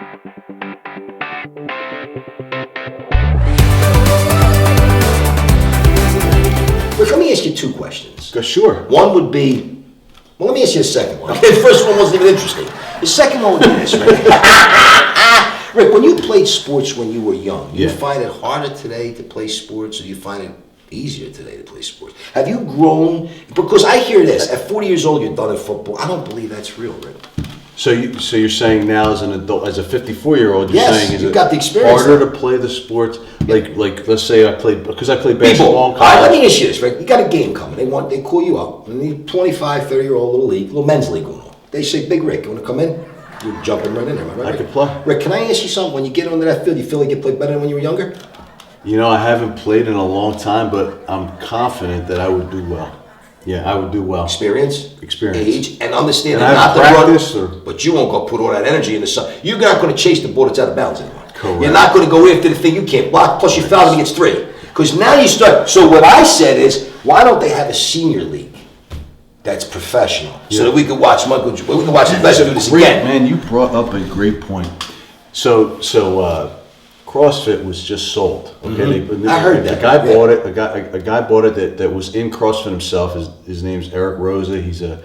But let me ask you two questions. Sure. One would be, well, let me ask you the second one. The first one wasn't even interesting. The second one would be this, Rick. Rick, when you played sports when you were young, do you find it harder today to play sports, or do you find it easier today to play sports? Have you grown? Because I hear this, at 40 years old, you're done in football. I don't believe that's real, Rick. So you're saying now as an adult, as a 54-year-old, you're saying is you've it got the experience harder to play the sports? Like let's say I played basketball in college. All right, let me ask you this, Rick. You got a game coming. They call you up. And the 25, 30-year-old little men's league going on. They say, Big Rick, you want to come in? You're jumping right in there, right? I could play. Rick, can I ask you something? When you get onto that field, you feel like you played better than when you were younger? You know, I haven't played in a long time, but I'm confident that I would do well. Yeah, I would do well. Experience, age, and understand that not practice, the run, but you won't go put all that energy in the sun. You're not going to chase the ball that's out of bounds anymore. Correct. You're not going to go after the thing you can't block. Plus, you foul and he gets 3. Because now you start. So what I said is, why don't they have a senior league that's professional, so that we could watch Michael? We can watch the best do this again. Man, you brought up a great point. So CrossFit was just sold. Okay, I heard that. A guy bought it. A guy bought it that was in CrossFit himself. His name's Eric Rosa. He's a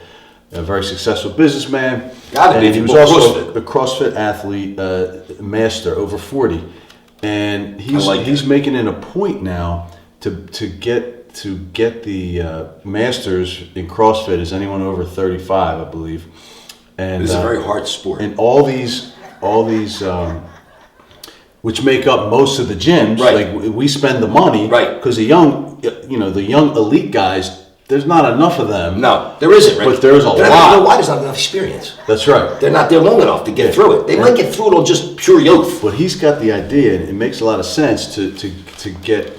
very successful businessman. And he was also a CrossFit athlete, master over 40. And he's making it a point now to get the masters in CrossFit as anyone over 35, I believe. And it's a very hard sport. And all these. Which make up most of the gyms. Right. Like we spend the money. Right. Because the young elite guys, there's not enough of them. No, there isn't. Right? But there's a lot. You know why? There's not enough experience. That's right. They're not there long enough to get through it. They might get through it on just pure youth. But he's got the idea, and it makes a lot of sense to get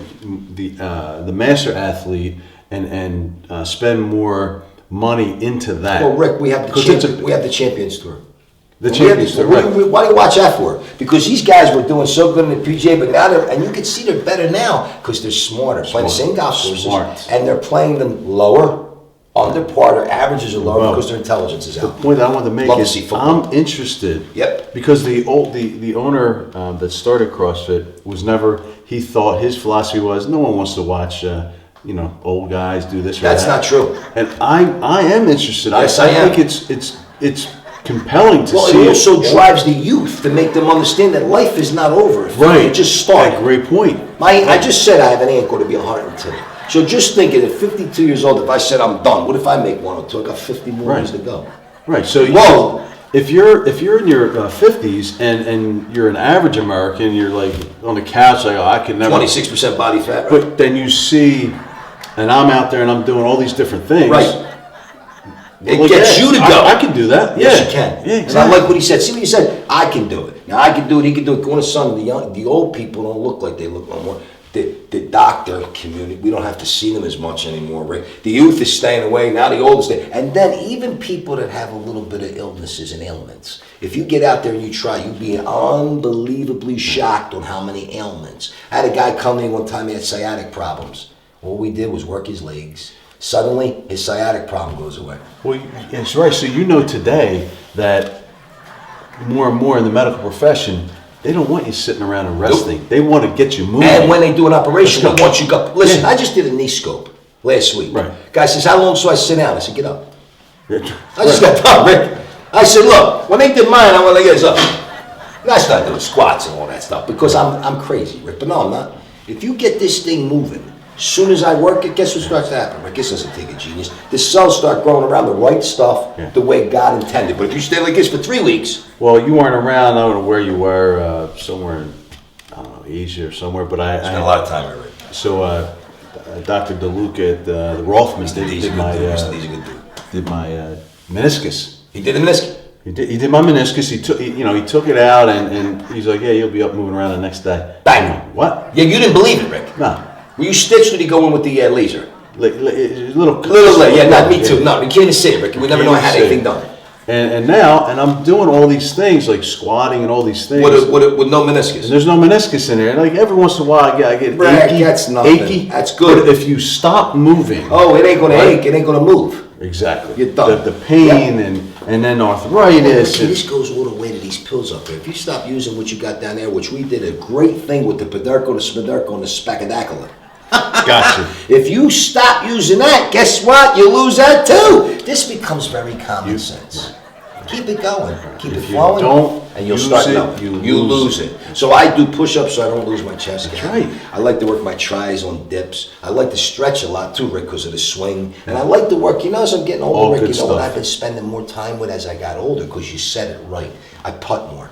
the master athlete and spend more money into that. Well, Rick, we have the Champions Tour. The Champions Tour, right. Why do you watch that for? Because these guys were doing so good in the PGA, but now and you can see they're better now because they're smarter, playing the same golf courses, and they're playing them lower, under par. Their averages are lower because their intelligence is out. The point I want to make is I'm interested. Yep. Because the owner that started CrossFit was never. He thought his philosophy was no one wants to watch. Old guys do this or that. That's not true. And I am interested. Yes, I think it's compelling to see. Well, it also drives the youth to make them understand that life is not over. Right. You just start. Great point. I just said I have an aunt going to be 110. So just think at 52 years old, if I said I'm done, what if I make 102? I got 50 more years to go. Right. So if you're in your 50s and you're an average American, you're like on the couch like, I can never. 26% body fat. Right? But then you see, and I'm out there and I'm doing all these different things. Right. It gets you to go. I can do that. Yes, you can. Yeah, exactly. And I like what he said. See what he said? I can do it. Now, I can do it. He can do it. Go on, son. The old people don't look like they look no more. The doctor community, we don't have to see them as much anymore, right? The youth is staying away. Now the old is staying. And then even people that have a little bit of illnesses and ailments, if you get out there and you try, you'd be unbelievably shocked on how many ailments. I had a guy come in one time, he had sciatic problems. All we did was work his legs. Suddenly, his sciatic problem goes away. Well, that's right. So you know today that more and more in the medical profession, they don't want you sitting around and resting. Nope. They want to get you moving. And when they do an operation, they want you to go. Listen, I just did a knee scope last week. Right. Guy says, how long should I sit down? I said, get up. I just got done, Rick. I said, look, when they did mine, I went like this up. And I started doing squats and all that stuff because I'm crazy, Rick. But no, I'm not. If you get this thing moving, as soon as I work it, guess what starts to happen? Rick, this doesn't take a genius. The cells start growing around the right stuff the way God intended. But if you stay like this for 3 weeks. Well, you weren't around. I don't know where you were, somewhere in, I don't know, Asia or somewhere. But I spent a lot of time here, Rick. So Dr. DeLuca at the Rothmans did my meniscus. He did the meniscus? He did my meniscus. He took it out and he's like, yeah, you'll be up moving around the next day. Bang. What? Yeah, you didn't believe it, Rick. No. Were you stitched or did he go in with the laser? Little, yeah, not me too. No, you can't even see it, Rick. We never know I had anything done. And now I'm doing all these things like squatting and all these things with no meniscus. And there's no meniscus in there. Like every once in a while, I get achy. That's nothing. Achy. That's good. But if you stop moving, it ain't gonna ache. It ain't gonna move. Exactly. You're done. The pain and and then arthritis. Ricky, this goes all the way to these pills up there. If you stop using what you got down there, which we did a great thing with the Pederco, the Smederco, and the Spacadacula. Gotcha. If you stop using that, guess what? You lose that too. This becomes very common sense. Keep it going. Keep it flowing. And you'll start up. You lose it. So I do push-ups so I don't lose my chest. That's right. I like to work my tries on dips. I like to stretch a lot too, Rick, because of the swing. And I like to work, as I'm getting older, Rick, what I've been spending more time with as I got older, because you said it right. I putt more.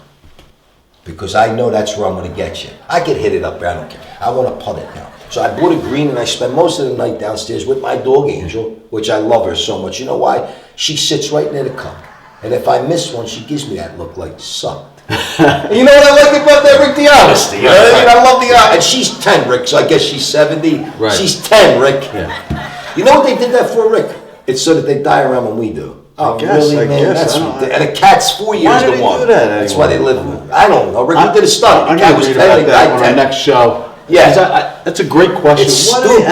Because I know that's where I'm going to get you. I can hit it up there, I don't care. I want to putt it now. So I bought a green and I spend most of the night downstairs with my dog Angel, which I love her so much. You know why? She sits right near the cup. And if I miss one, she gives me that look like sucked. You know what I like about that, Rick? The honesty. You know what I mean? I love the honesty. And she's 10, Rick, so I guess she's 70. Right. She's 10, Rick. Yeah. You know what they did that for, Rick? It's so that they die around when we do. Oh, really, man? That's and a cat's 4 years to one. That's why they live. I don't know, Rick. We did a study. I'm going to read about that on our next show. Yeah, that's a great question. It's stupid.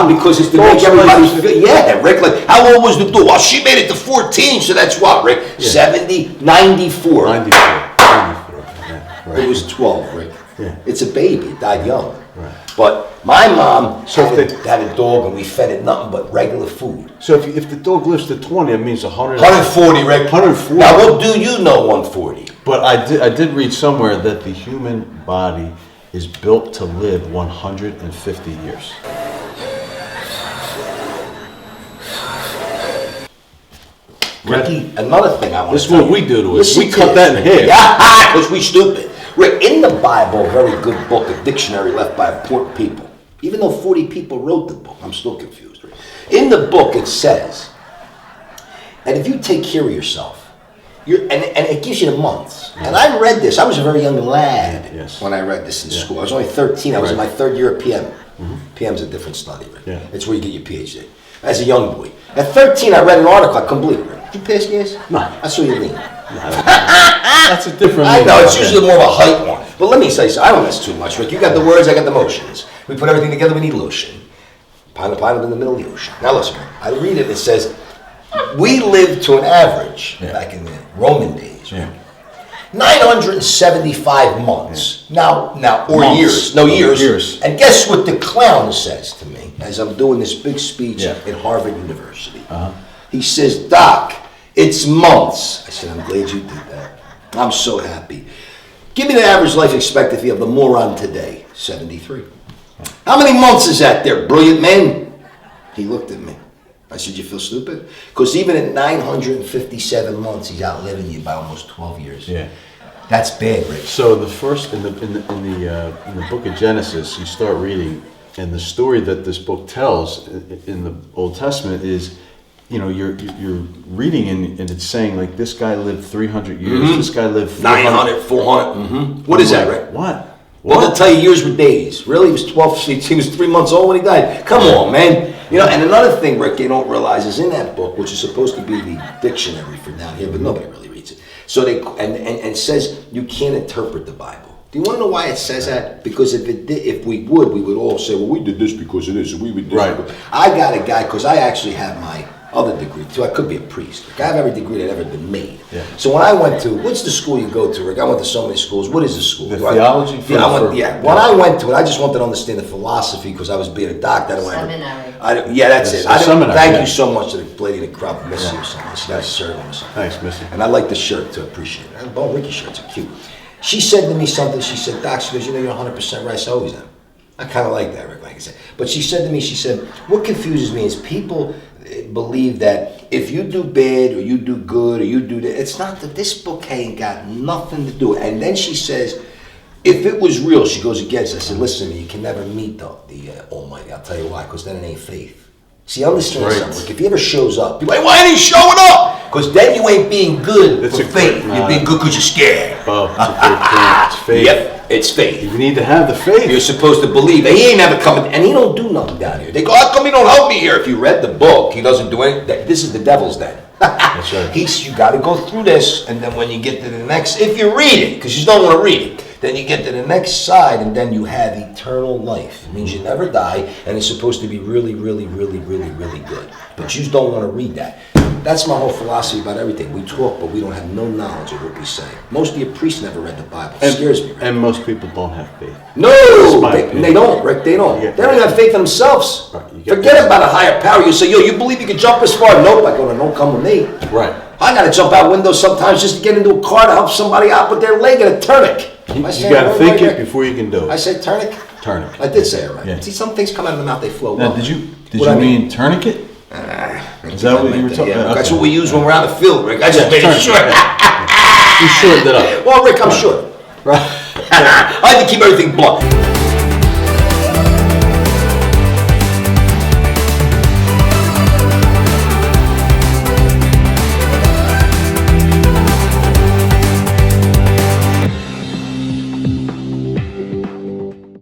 Because it's to make everybody feel. Yeah, Rick. Like, how old was the dog? Well, she made it to 14, so that's what, Rick? Yeah. 70, 94. 94. Yeah, right. It was 12, Rick. Yeah. It's a baby. It died young. Right. But my mom had a dog, and we fed it nothing but regular food. So if the dog lives to 20, it means 100. 140, Rick. 140. Now, what do you know 140? But I did read somewhere that the human body is built to live 150 years. Ricky, another thing I want this to tell you. This is what we do to it. We this. cut that in half. Yeah, because we stupid. Rick, in the Bible, a very good book, a dictionary left by important people. Even though 40 people wrote the book, I'm still confused. Rick. In the book, it says that if you take care of yourself, and it gives you the months. And I read this. I was a very young lad when I read this in school. I was only 13. I was in my third year of PM. PM's a different study, Rick. Yeah. It's where you get your PhD. As a young boy. At 13, I read an article. I couldn't believe it, Rick. Did you pass gas? No. I saw you lean. That's a different I know, it's usually more of a height one. But let me say so. I don't miss too much, Rick. You got the words, I got the motions. We put everything together, we need lotion. Pilot in the middle of the ocean. Now listen, I read it, it says, we lived to an average, back in the Roman days, 975 months. Now, or months. Years. No, years. And guess what the clown says to me as I'm doing this big speech at Harvard University? He says, Doc, it's months. I said, I'm glad you did that. I'm so happy. Give me the average life expectancy of the moron today. 73. How many months is that there, brilliant man? He looked at me. I said, you feel stupid? Because even at 957 months, he's outliving you by almost 12 years. Yeah. That's bad, Rich. So the first in the book of Genesis, you start reading, and the story that this book tells in the Old Testament is, you're reading and it's saying like this guy lived 300 years, this guy lived 900, 400. What is that, Rick? What? Well, they'll tell you years with days. Really, he was 12. He was 3 months old when he died. Come on, man. And another thing, Rick, you don't realize is in that book, which is supposed to be the dictionary for down here, but nobody really reads it. So and says you can't interpret the Bible. Do you want to know why it says that? Because if we would all say, well, we did this because of this, and we would do this. I got a guy, because I actually have my other degree too. I could be a priest. Rick. I have every degree that ever been made. Yeah. So when I went to, what's the school you go to, Rick? I went to so many schools. What is the school? The theology? When I went to it, I just wanted to understand the philosophy because I was being a doctor. Seminary. That's it. Seminary. Thank you so much to the lady in the crowd. Miss you or something. She got a shirt on or something. Thanks, Missy. And I like the shirt to appreciate it. And Bo Ricky shirts are cute. She said to me something. She said, Doc, she goes, you're 100% right. I said, always am. I kind of like that, Rick, like I said. But she said to me, what confuses me is people believe that if you do bad or you do good or you do that, it's not that this book ain't got nothing to do with it. And then she says, if it was real, she goes against it. I said, listen, you can never meet the Almighty. I'll tell you why, because then it ain't faith. See, understand something. Like if he ever shows up, you're like, why ain't he showing up? Because then you ain't being good for faith. You're being good because you're scared. Oh, that's a great point. It's faith. Yep, it's faith. You need to have the faith. You're supposed to believe. And he ain't ever coming, and he don't do nothing down here. They go, how come he don't help me here? If you read the book, he doesn't do anything. This is the devil's den. That's right. You got to go through this, and then when you get to the next, if you read it, because you don't want to read it, then you get to the next side, and then you have eternal life. It means you never die, and it's supposed to be really, really, really, really, really good. But you don't want to read that. That's my whole philosophy about everything. We talk, but we don't have no knowledge of what we say. Most of your priests never read the Bible. It scares me, Rick. And most people don't have faith. No, they don't, Rick. They don't. Yeah. They don't even have faith in themselves. Right. Forget about a higher power. You say, yo, you believe you can jump as far? Nope. I go, don't come with me. Right. I got to jump out windows sometimes just to get into a car to help somebody out with their leg in a tourniquet. You got to think it before you can do it. I said tourniquet? Tourniquet. I did say it right. Yeah. See, some things come out of the mouth, they flow Now, well. did you mean tourniquet? Is that what you were talking about? Yeah, that's Okay. what we use when we're out in the field, Rick. I just made it short. You shortened it up. Well, Rick, I'm short. Right. I like to keep everything blunt.